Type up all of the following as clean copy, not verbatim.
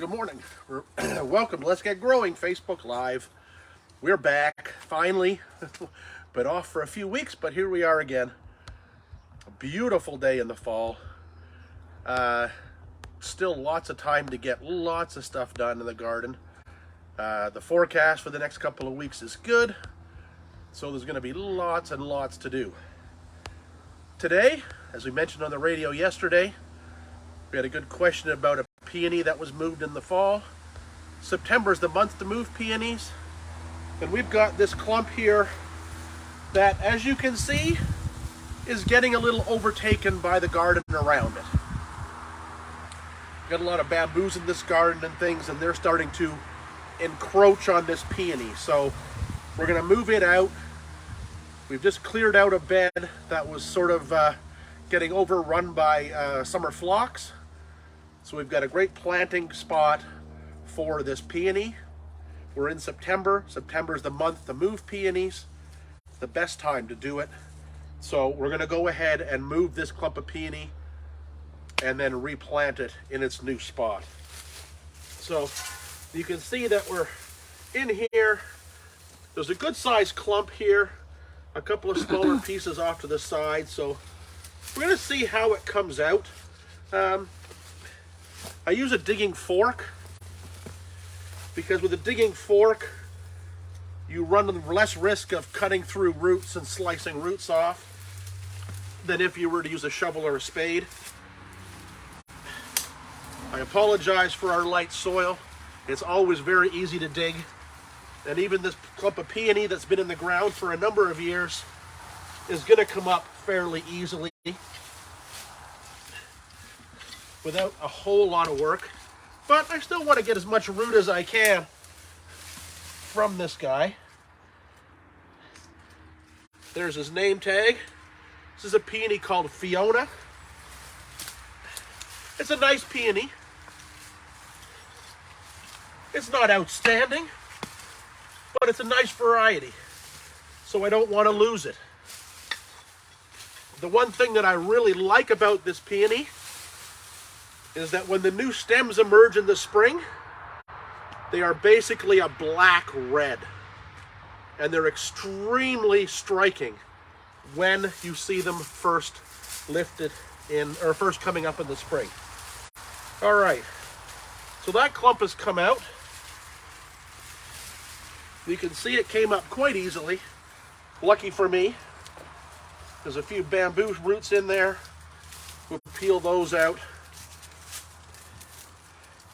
Good morning. Welcome to Let's Get Growing Facebook Live. We're back, finally. Been off for a few weeks, but here we are again. A beautiful day in the fall. Still lots of time to get lots of stuff done in the garden. The forecast for the next couple of weeks is good, so there's going to be lots and lots to do. Today, as we mentioned on the radio yesterday, we had a good question about a peony that was moved in the fall. September is the month to move peonies. And we've got this clump here that, as you can see, is getting a little overtaken by the garden around it. Got a lot of bamboos in this garden and things, and they're starting to encroach on this peony. So we're going to move it out. We've just cleared out a bed that was sort of getting overrun by summer phlox. So we've got a great planting spot for this peony. We're in September. September is the month to move peonies. It's the best time to do it. So we're going to go ahead and move this clump of peony and then replant it in its new spot. So you can see that we're in here. There's a good sized clump here, a couple of smaller pieces off to the side. So we're going to see how it comes out. I use a digging fork because with a digging fork you run less risk of cutting through roots and slicing roots off than if you were to use a shovel or a spade. I apologize for our light soil. It's always very easy to dig, and even this clump of peony that's been in the ground for a number of years is going to come up fairly easily without a whole lot of work. But I still want to get as much root as I can from this guy. There's his name tag. This is a peony called Fiona. It's a nice peony. It's not outstanding, but it's a nice variety, so I don't want to lose it. The one thing that I really like about this peony is that when the new stems emerge in the spring, they are basically a black red, and they're extremely striking when you see them first lifted in, or first coming up in the spring. All right, so that clump has come out. You can see it came up quite easily. Lucky for me, there's a few bamboo roots in there. We'll peel those out.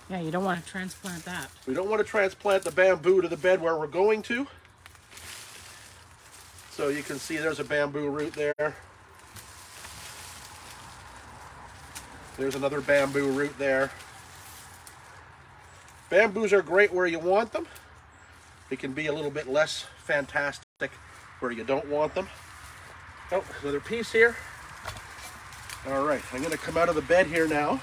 Yeah, you don't want to transplant that. We don't want to transplant the bamboo to the bed where we're going to. So you can see there's a bamboo root there. There's another bamboo root there. Bamboos are great where you want them. They can be a little bit less fantastic where you don't want them. Oh, another piece here. All right, I'm going to come out of the bed here now.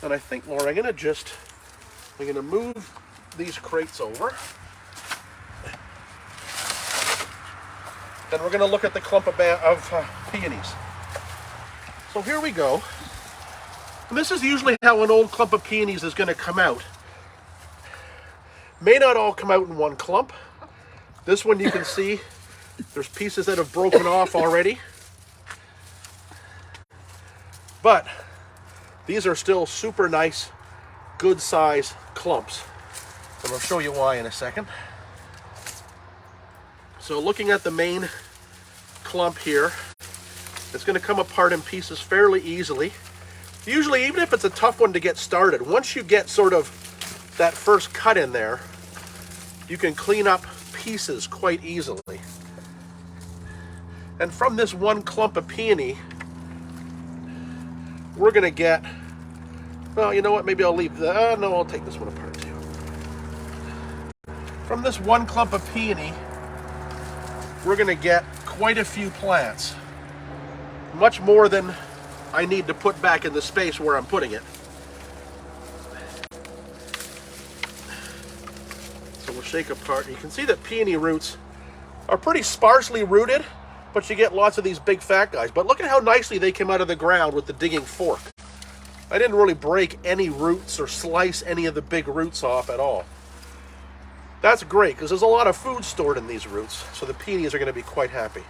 And I think, Laura, I'm going to move these crates over. Then we're going to look at the clump of peonies. So here we go. And this is usually how an old clump of peonies is going to come out. May not all come out in one clump. This one you can see there's pieces that have broken off already. But these are still super nice, good size clumps. And I'll show you why in a second. So looking at the main clump here, it's going to come apart in pieces fairly easily. Usually, even if it's a tough one to get started, once you get sort of that first cut in there, you can clean up pieces quite easily. And from this one clump of peony, we're going to get, well, you know what, maybe I'll leave the, no, I'll take this one apart too. From this one clump of peony, we're going to get quite a few plants. Much more than I need to put back in the space where I'm putting it. So we'll shake apart. You can see that peony roots are pretty sparsely rooted, but you get lots of these big fat guys. But look at how nicely they came out of the ground with the digging fork. I didn't really break any roots or slice any of the big roots off at all. That's great because there's a lot of food stored in these roots, so the peonies are going to be quite happy.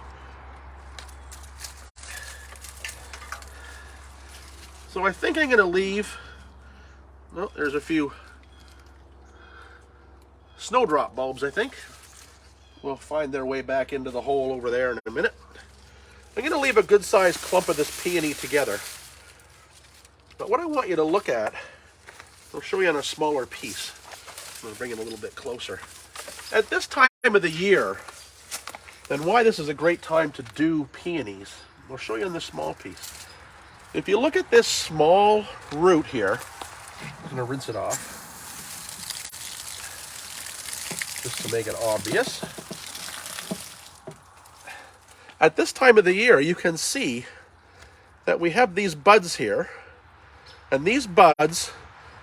So I think I'm going to leave, well, there's a few snowdrop bulbs, I think. Will find their way back into the hole over there in a minute. I'm going to leave a good sized clump of this peony together. But what I want you to look at, I'll show you on a smaller piece. I'm going to bring it a little bit closer. At this time of the year, and why this is a great time to do peonies, I'll show you on this small piece. If you look at this small root here, I'm going to rinse it off, just to make it obvious. At this time of the year, you can see that we have these buds here, and these buds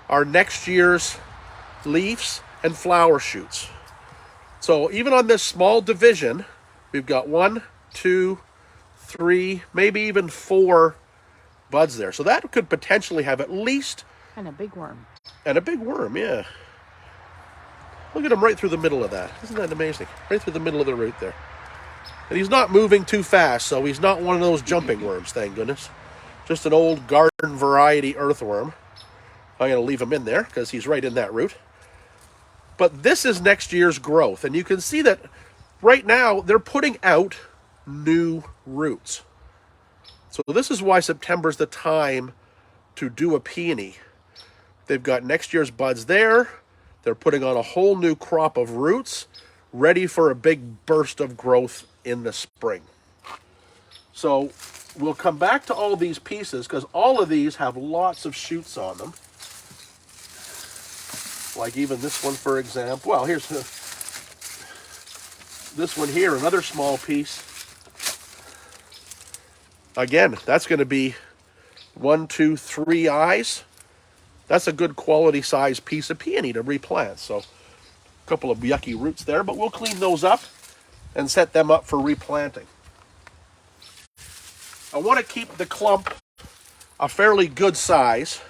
are next year's leaves and flower shoots. So even on this small division, we've got 1, 2, 3, maybe even 4 buds there. So that could potentially have at least... And a big worm. And a big worm, yeah. Look at him right through the middle of that. Isn't that amazing? Right through the middle of the root there. And he's not moving too fast, so he's not one of those jumping worms, thank goodness. Just an old garden variety earthworm. I'm going to leave him in there because he's right in that root. But this is next year's growth. And you can see that right now they're putting out new roots. So this is why September's the time to do a peony. They've got next year's buds there. They're putting on a whole new crop of roots, ready for a big burst of growth in the spring. So we'll come back to all these pieces because all of these have lots of shoots on them. Like even this one, for example. Well, here's this one here, another small piece. Again, that's going to be 1, 2, 3 eyes. That's a good quality size piece of peony to replant. So a couple of yucky roots there, but we'll clean those up and set them up for replanting. I want to keep the clump a fairly good size,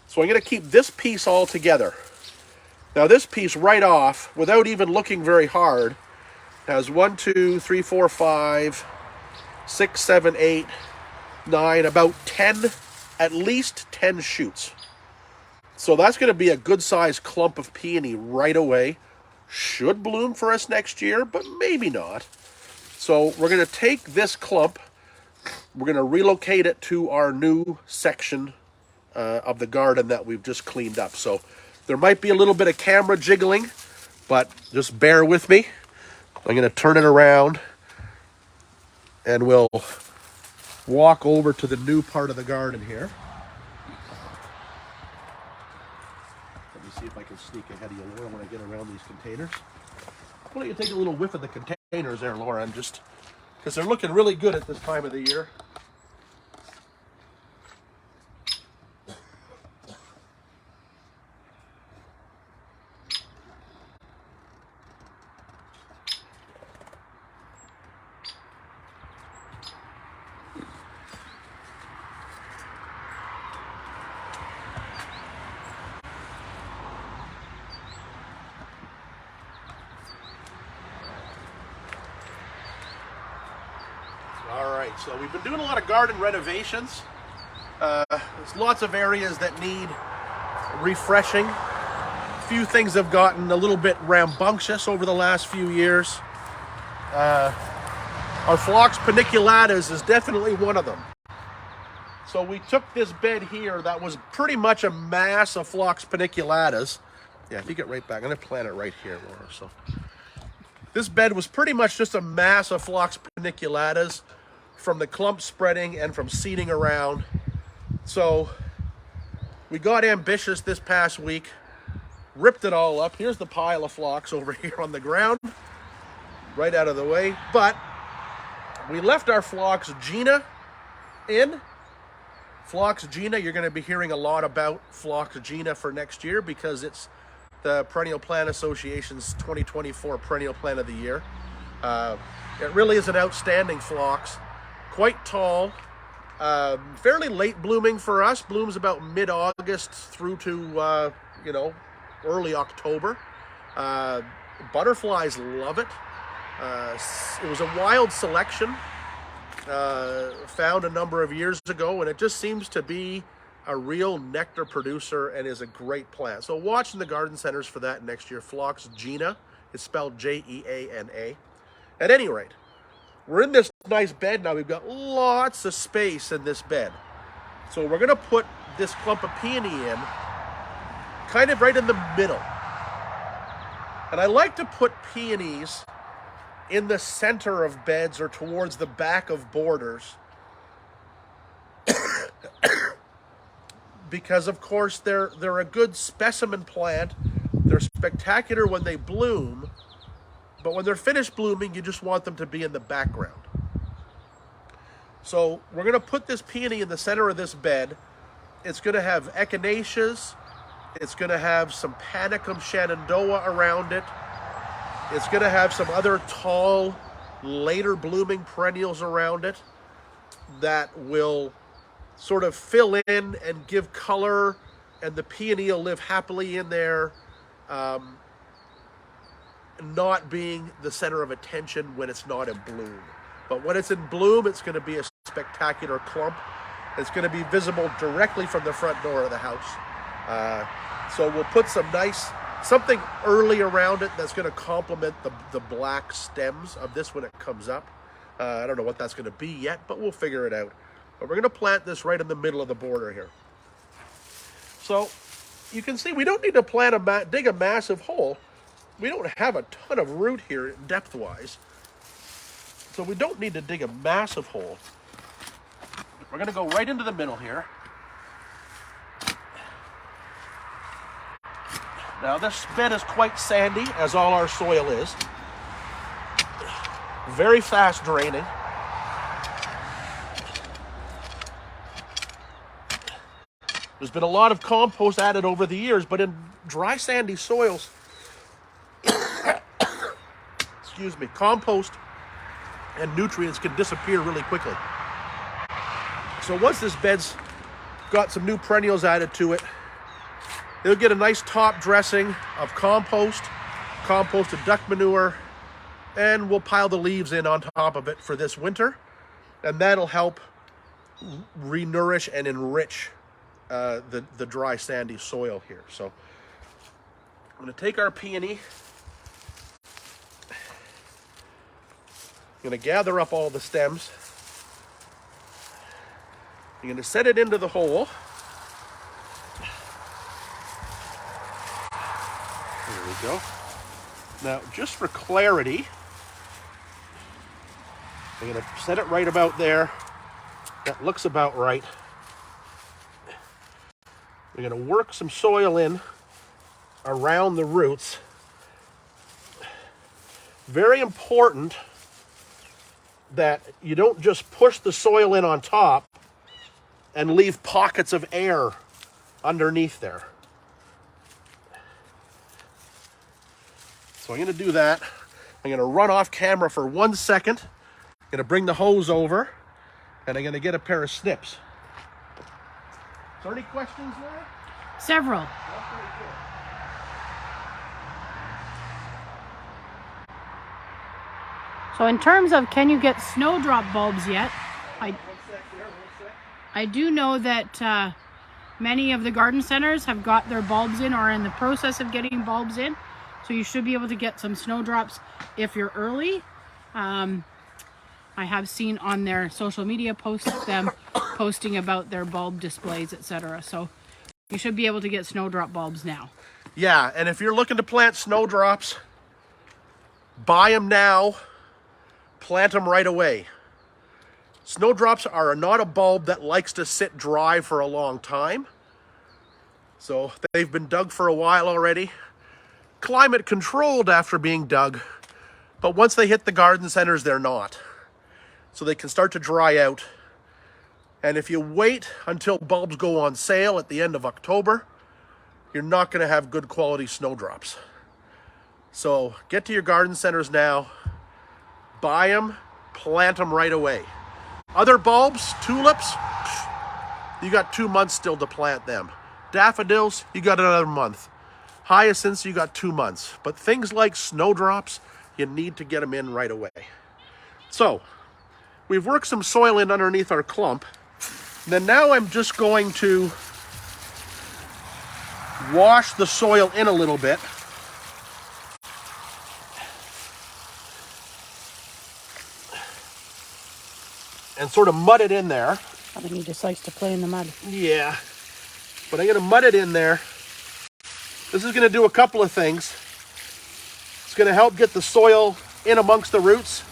so I'm going to keep this piece all together. Now this piece right off, without even looking very hard, has 1, 2, 3, 4, 5, 6, 7, 8, 9, about 10, at least 10 shoots. So that's going to be a good sized clump of peony right away. Should bloom for us next year, but maybe not. So we're going to take this clump, we're going to relocate it to our new section of the garden that we've just cleaned up. So there might be a little bit of camera jiggling, but just bear with me. I'm going to turn it around and we'll walk over to the new part of the garden here. Let me see if I can sneak ahead of you, Laura, when I get around these containers. Why don't you take a little whiff of the containers there, Laura, and just because they're looking really good at this time of the year. So we've been doing a lot of garden renovations. There's lots of areas that need refreshing. A few things have gotten a little bit rambunctious over the last few years. Our Phlox paniculatus is definitely one of them. So we took this bed here that was pretty much a mass of Phlox paniculatus. Yeah, if you get right back, I'm going to plant it right here, Laura. So this bed was pretty much just a mass of Phlox paniculatus from the clump spreading and from seeding around. So we got ambitious this past week, ripped it all up. Here's the pile of phlox over here on the ground, right out of the way. But we left our Phlox Gina in. Phlox Gina, you're going to be hearing a lot about Phlox Gina for next year because it's the Perennial Plant Association's 2024 Perennial Plant of the Year. It really is an outstanding phlox. Quite tall, Fairly late blooming for us. Blooms about mid-August through to, early October. Uh, Butterflies love it. It was a wild selection found a number of years ago, and it just seems to be a real nectar producer and is a great plant. So watch in the garden centers for that next year. Phlox Gina, it's spelled Jeana. At any rate, we're in this nice bed now. We've got lots of space in this bed. So we're going to put this clump of peony in kind of right in the middle. And I like to put peonies in the center of beds or towards the back of borders because, of course, they're a good specimen plant. They're spectacular when they bloom, but when they're finished blooming, you just want them to be in the background. So we're going to put this peony in the center of this bed. It's going to have echinaceas. It's going to have some Panicum shenandoah around it. It's going to have some other tall, later blooming perennials around it that will sort of fill in and give color, and the peony will live happily in there, not being the center of attention when it's not in bloom. But when it's in bloom, it's going to be a spectacular clump. It's going to be visible directly from the front door of the house. So we'll put something early around it that's going to complement the black stems of this when it comes up. I don't know what that's going to be yet, but we'll figure it out. But we're going to plant this right in the middle of the border here. So you can see we don't need to dig a massive hole. We don't have a ton of root here depth-wise. So we don't need to dig a massive hole. We're going to go right into the middle here. Now this bed is quite sandy, as all our soil is. Very fast draining. There's been a lot of compost added over the years, but in dry sandy soils, excuse me, compost and nutrients can disappear really quickly. So once this bed's got some new perennials added to it, it'll get a nice top dressing of composted duck manure, and we'll pile the leaves in on top of it for this winter, and that'll help re-nourish and enrich the dry sandy soil here. So I'm going to take our peony, I'm going to gather up all the stems, I'm going to set it into the hole. There we go. Now, just for clarity, I'm going to set it right about there. That looks about right. We're going to work some soil in around the roots. Very important that you don't just push the soil in on top and leave pockets of air underneath there. So I'm going to do that. I'm going to run off camera for 1 second. I'm going to bring the hose over, and I'm going to get a pair of snips. Is there any questions there? Several. So in terms of can you get snowdrop bulbs yet, I do know that many of the garden centers have got their bulbs in or are in the process of getting bulbs in. So you should be able to get some snowdrops if you're early. I have seen on their social media posts them posting about their bulb displays, etc. So you should be able to get snowdrop bulbs now. Yeah, and if you're looking to plant snowdrops, buy them now, plant them right away. Snowdrops are not a bulb that likes to sit dry for a long time. So they've been dug for a while already. Climate controlled after being dug, but once they hit the garden centers, they're not. So they can start to dry out. And if you wait until bulbs go on sale at the end of October, you're not going to have good quality snowdrops. So get to your garden centers now, buy them, plant them right away. Other bulbs, tulips, you got 2 months still to plant them. Daffodils, you got another month. Hyacinths, you got 2 months. But things like snowdrops, you need to get them in right away. So, we've worked some soil in underneath our clump. And then now I'm just going to wash the soil in a little bit. And sort of mud it in there. He just likes to play in the mud. Yeah, but I'm going to mud it in there. This is going to do a couple of things. It's going to help get the soil in amongst the roots.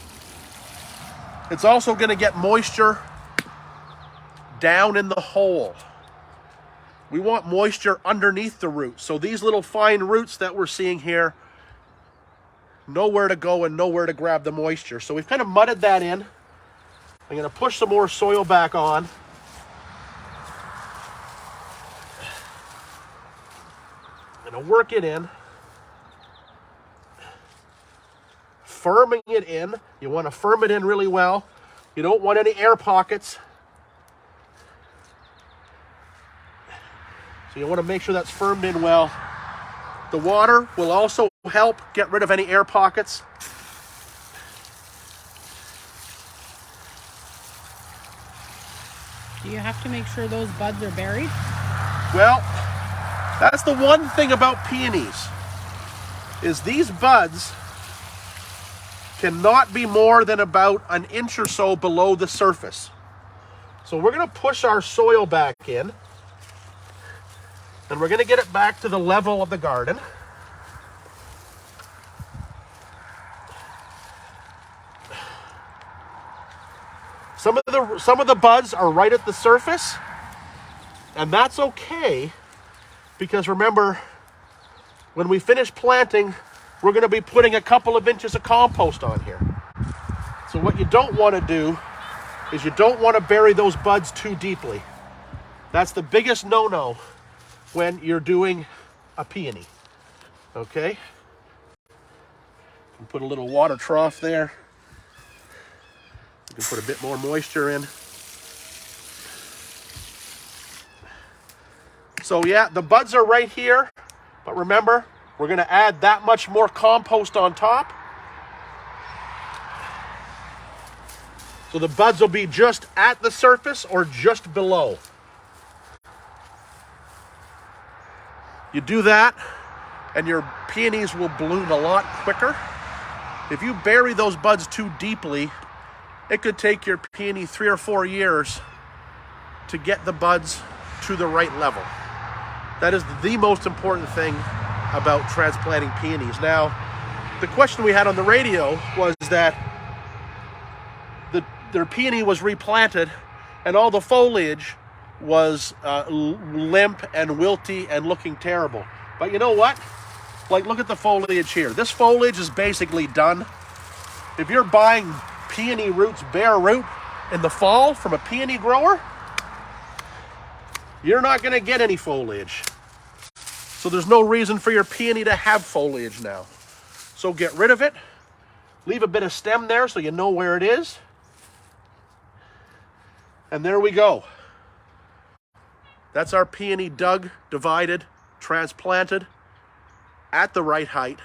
It's also going to get moisture down in the hole. We want moisture underneath the roots. So these little fine roots that we're seeing here, nowhere to go and nowhere to grab the moisture. So we've kind of mudded that in. I'm going to push some more soil back on. I'm going to work it in. Firming it in. You want to firm it in really well. You don't want any air pockets. So you want to make sure that's firmed in well. The water will also help get rid of any air pockets. Do you have to make sure those buds are buried? Well, that's the one thing about peonies, is these buds cannot be more than about an inch or so below the surface. So we're going to push our soil back in, and we're going to get it back to the level of the garden. Some of the buds are right at the surface, and that's okay, because remember, when we finish planting, we're going to be putting a couple of inches of compost on here. So what you don't want to do is you don't want to bury those buds too deeply. That's the biggest no-no when you're doing a peony. Okay? Put a little water trough there. You can put a bit more moisture in. So yeah, the buds are right here, but remember, we're going to add that much more compost on top. So the buds will be just at the surface or just below. You do that, and your peonies will bloom a lot quicker. If you bury those buds too deeply, it could take your peony 3 or 4 years to get the buds to the right level. That is the most important thing about transplanting peonies. Now, the question we had on the radio was that their peony was replanted and all the foliage was limp and wilty and looking terrible. But you know what? Like, look at the foliage here. This foliage is basically done. If you're buying peony roots, bare root, in the fall from a peony grower, you're not going to get any foliage. So there's no reason for your peony to have foliage now. So get rid of it. Leave a bit of stem there so you know where it is. And there we go. That's our peony dug, divided, transplanted at the right height.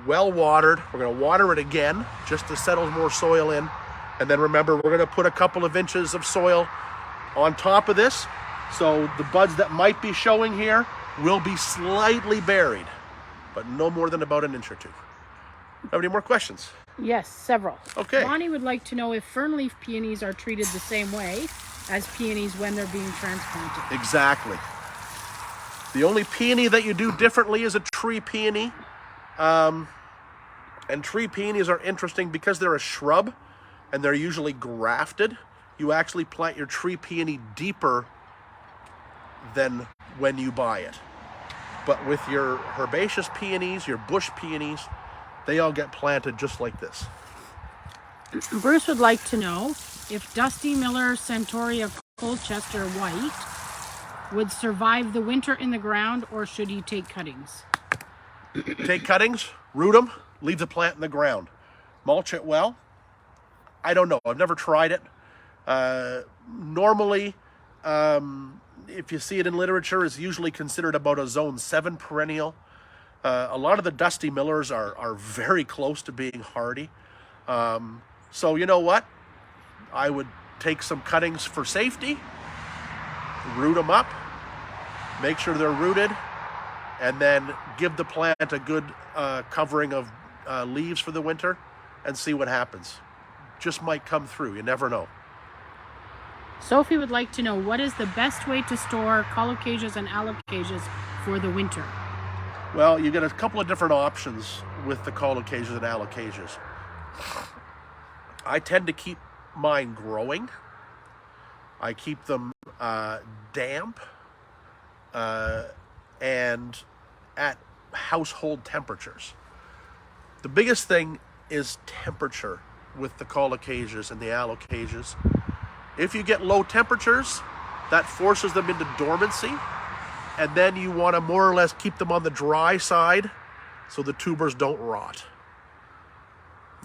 Well watered. We're going to water it again just to settle more soil in. And then remember, we're going to put a couple of inches of soil on top of this. So the buds that might be showing here will be slightly buried, but no more than about an inch or two. Have any more questions? Yes, several. Okay. Bonnie would like to know if fernleaf peonies are treated the same way as peonies when they're being transplanted. Exactly. The only peony that you do differently is a tree peony. And tree peonies are interesting because they're a shrub and they're usually grafted. You actually plant your tree peony deeper than when you buy it. But with your herbaceous peonies, your bush peonies, they all get planted just like this. Bruce would like to know if Dusty Miller Centaurea Colchester White would survive the winter in the ground, or should he take cuttings? Take cuttings, root them, leave the plant in the ground. Mulch it well. I don't know. I've never tried it. Normally, if you see it in literature, it's usually considered about a zone 7 perennial. A lot of the dusty millers are very close to being hardy. So you know what? I would take some cuttings for safety, root them up, make sure they're rooted, and then give the plant a good covering of leaves for the winter and see what happens. Just might come through. You never know. Sophie would like to know, what is the best way to store colocasias and alocasias for the winter? Well, you get a couple of different options with the colocasias and alocasias. I tend to keep mine growing. I keep them damp and at household temperatures. The biggest thing is temperature with the colocasias and the alocasias. If you get low temperatures, that forces them into dormancy, and then you want to more or less keep them on the dry side so the tubers don't rot.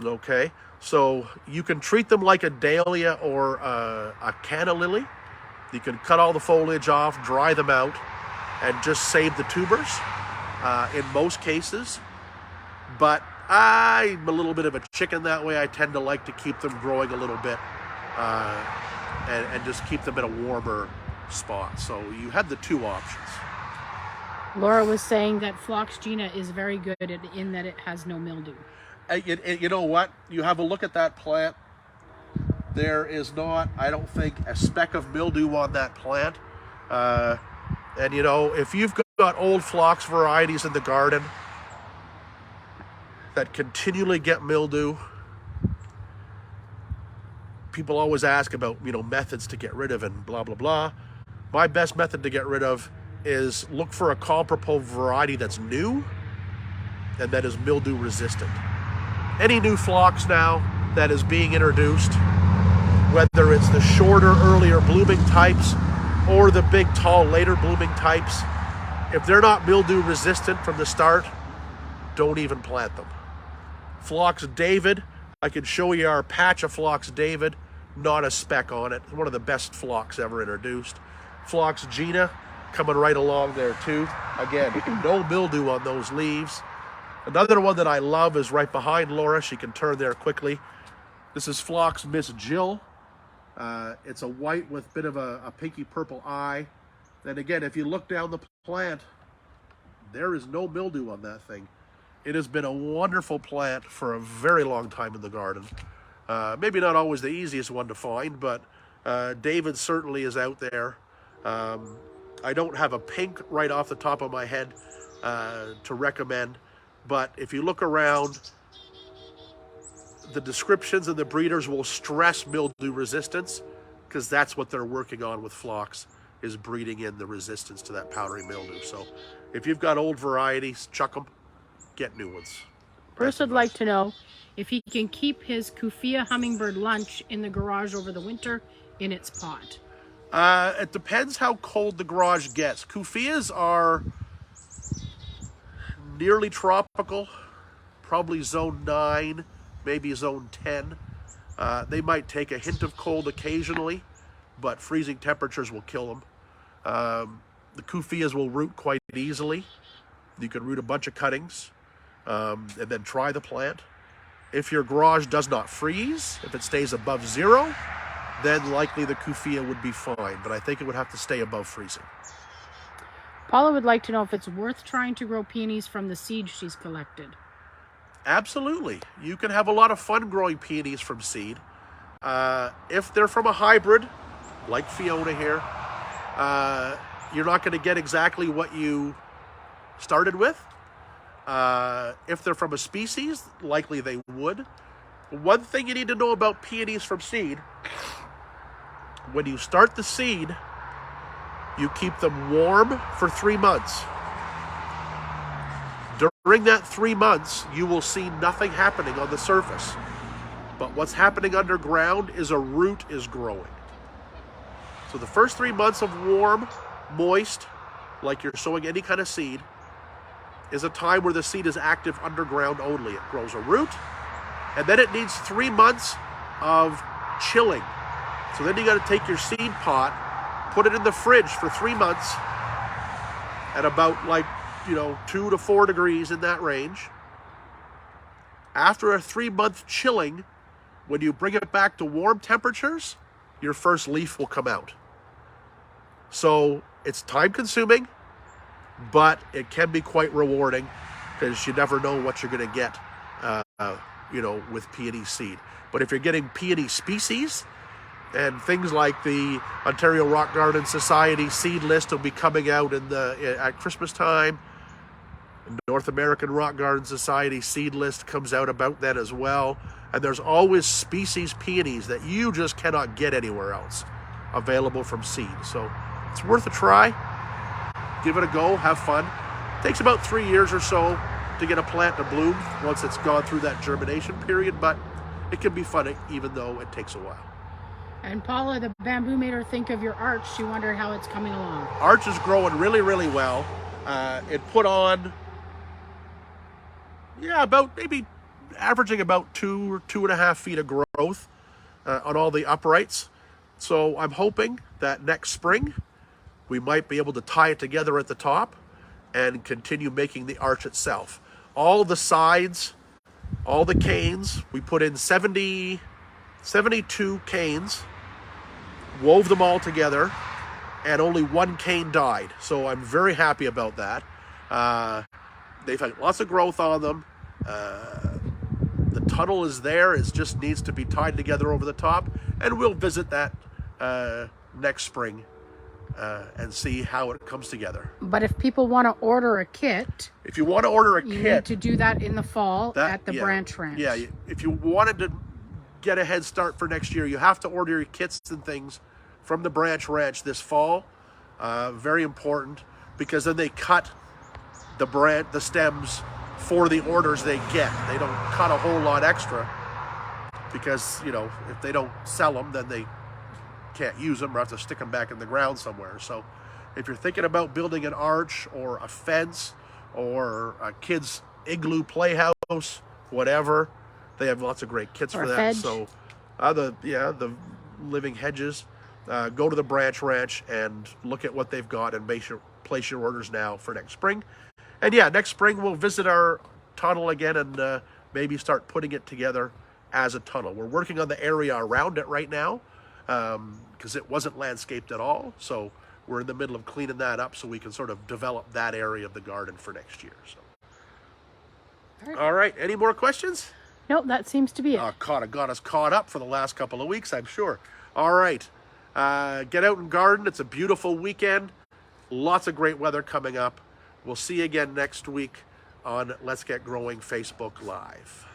Okay, so you can treat them like a dahlia or a canna lily. You can cut all the foliage off, dry them out, and just save the tubers in most cases. But I'm a little bit of a chicken that way. I tend to like to keep them growing a little bit and just keep them in a warmer spot. So you had the two options. Laura was saying that Phlox Gina is very good in that it has no mildew. You know what? You have a look at that plant. There is not, I don't think, a speck of mildew on that plant. And you know, if you've got old phlox varieties in the garden that continually get mildew, people always ask about, you know, methods to get rid of and blah, blah, blah. My best method to get rid of is look for a comparable variety that's new and that is mildew resistant. Any new phlox now that is being introduced, whether it's the shorter, earlier blooming types or the big, tall, later blooming types, if they're not mildew resistant from the start, don't even plant them. Phlox David, I can show you our patch of Phlox David, not a speck on it. One of the best phlox ever introduced. Phlox Gina, coming right along there too. Again, no mildew on those leaves. Another one that I love is right behind Laura. She can turn there quickly. This is Phlox Miss Jill. It's a white with a bit of a pinky purple eye. And again, if you look down the plant, there is no mildew on that thing. It has been a wonderful plant for a very long time in the garden. Maybe not always the easiest one to find, but David certainly is out there. I don't have a pink right off the top of my head to recommend, but if you look around, the descriptions and the breeders will stress mildew resistance because that's what they're working on with phlox, is breeding in the resistance to that powdery mildew. So if you've got old varieties, chuck them, get new ones. Bruce would like to know if he can keep his Kufia hummingbird lunch in the garage over the winter in its pot. It depends how cold the garage gets. Kufias are nearly tropical, probably zone 9, maybe zone 10. They might take a hint of cold occasionally, but freezing temperatures will kill them. The Kufias will root quite easily. You can root a bunch of cuttings and then try the plant. If your garage does not freeze, if it stays above 0, then likely the Kufia would be fine, but I think it would have to stay above freezing. Paula would like to know if it's worth trying to grow peonies from the seed she's collected. Absolutely. You can have a lot of fun growing peonies from seed. If they're from a hybrid, like Fiona here, you're not going to get exactly what you started with. If they're from a species, likely they would. One thing you need to know about peonies from seed, when you start the seed, you keep them warm for 3 months. During that 3 months, you will see nothing happening on the surface. But what's happening underground is a root is growing. So the first 3 months of warm, moist, like you're sowing any kind of seed, is a time where the seed is active underground only. It grows a root, and then it needs 3 months of chilling. So then you got to take your seed pot, put it in the fridge for 3 months at about like, 2 to 4 degrees in that range. After a 3-month chilling, when you bring it back to warm temperatures, your first leaf will come out. So it's time consuming, but it can be quite rewarding because you never know what you're going to get, with peony seed. But if you're getting peony species, and things like the Ontario Rock Garden Society seed list will be coming out at Christmas time. North American Rock Garden Society seed list comes out about then as well. And there's always species peonies that you just cannot get anywhere else available from seed. So it's worth a try. Give it a go. Have fun. It takes about 3 years or so to get a plant to bloom once it's gone through that germination period, but it can be fun even though it takes a while. And Paula, the bamboo made her think of your arch. She wondered how it's coming along. Arch is growing really, really well. It put on, about maybe averaging about 2 or 2.5 feet of growth on all the uprights. So I'm hoping that next spring we might be able to tie it together at the top and continue making the arch itself. All the sides, all the canes, we put in 72 canes, wove them all together, and only one cane died. So I'm very happy about that. They've had lots of growth on them. The tunnel is there. It just needs to be tied together over the top. And we'll visit that next spring and see how it comes together. But if people want to order a kit, if you want to order a you kit, need to do that in the fall at the Branch Ranch. Yeah, if you wanted to get a head start for next year, you have to order your kits and things from the Branch Ranch this fall. Very important, because then they cut the stems for the orders they get. They don't cut a whole lot extra because, if they don't sell them, then they can't use them or have to stick them back in the ground somewhere. So if you're thinking about building an arch or a fence or a kid's igloo playhouse, whatever, they have lots of great kits for that. Hedge. So the living hedges, go to the Branch Ranch and look at what they've got and place your orders now for next spring. And next spring we'll visit our tunnel again and maybe start putting it together as a tunnel. We're working on the area around it right now because it wasn't landscaped at all. So we're in the middle of cleaning that up so we can sort of develop that area of the garden for next year. So, all right. Any more questions? Nope, that seems to be it. Got us caught up for the last couple of weeks, I'm sure. All right. Get out and garden. It's a beautiful weekend. Lots of great weather coming up. We'll see you again next week on Let's Get Growing Facebook Live.